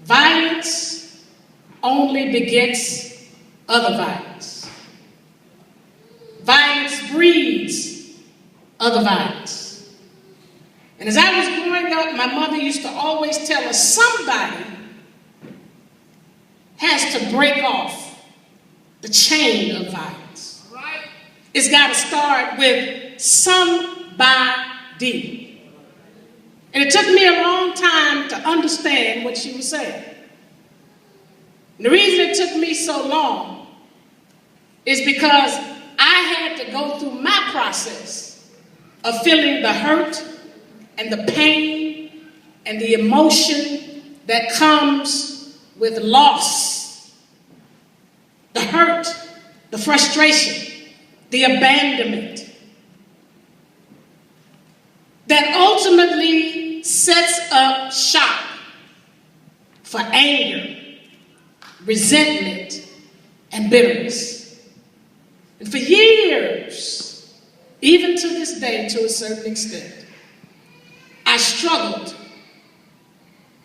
Violence only begets other violence. Violence breeds other violence. And as I was growing up, my mother used to always tell us somebody has to break off the chain of violence. It's got to start with somebody. And it took me a long time to understand what she was saying. And the reason it took me so long is because I had to go through my process of feeling the hurt and the pain and the emotion that comes with loss. The hurt, the frustration, the abandonment that ultimately sets up shop for anger, resentment, and bitterness. And for years, even to this day, to a certain extent, I struggled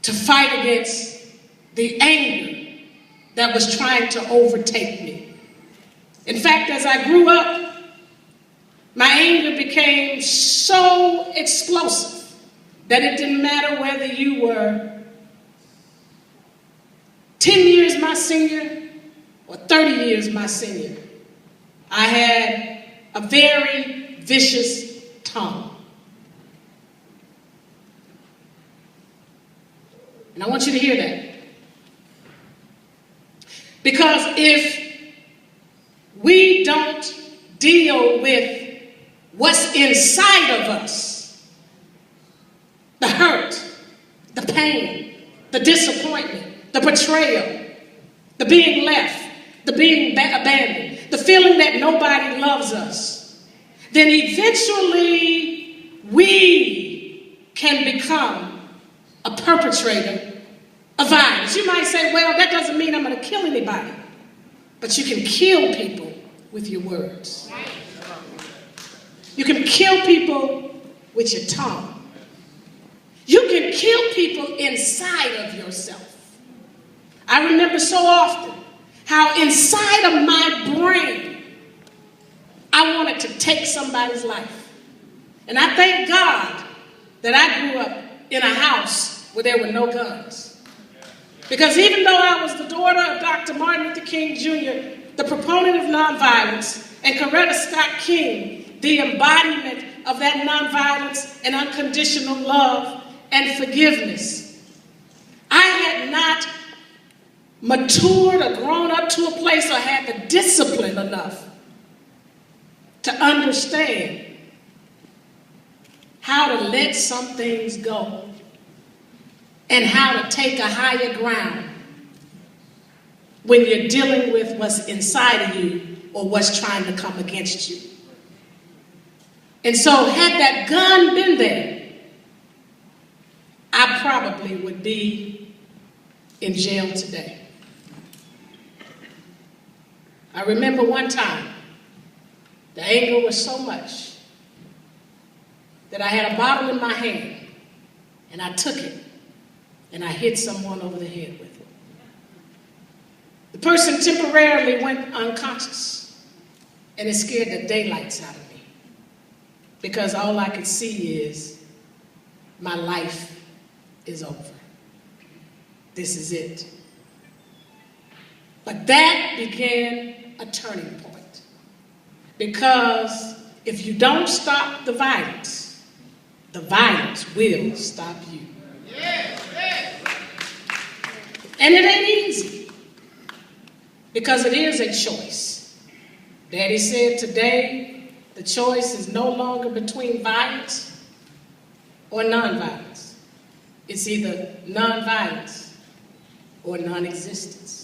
to fight against the anger that was trying to overtake me. In fact, as I grew up, my anger became so explosive that it didn't matter whether you were 10 years my senior or 30 years my senior. I had a very vicious tongue. And I want you to hear that. Because if we don't deal with what's inside of us, the hurt, the pain, the disappointment, the betrayal, the being left, the being abandoned, the feeling that nobody loves us, then eventually we can become a perpetrator of violence. You might say, well, that doesn't mean I'm going to kill anybody, but you can kill people with your words. You can kill people with your tongue. You can kill people inside of yourself. I remember so often how inside of my brain, I wanted to take somebody's life. And I thank God that I grew up in a house where there were no guns. Because even though I was the daughter of Dr. Martin Luther King Jr., the proponent of nonviolence, and Coretta Scott King, the embodiment of that nonviolence and unconditional love and forgiveness, I had not matured or grown up to a place or had the discipline enough to understand how to let some things go and how to take a higher ground when you're dealing with what's inside of you or what's trying to come against you. And so had that gun been there, I probably would be in jail today. I remember one time, the anger was so much that I had a bottle in my hand and I took it and I hit someone over the head with it. The person temporarily went unconscious and it scared the daylights out of me because all I could see is my life is over. This is it. But that began a turning point. Because if you don't stop the violence will stop you. And it ain't easy. Because it is a choice. Daddy said today, the choice is no longer between violence or nonviolence. It's either nonviolence or non-existence.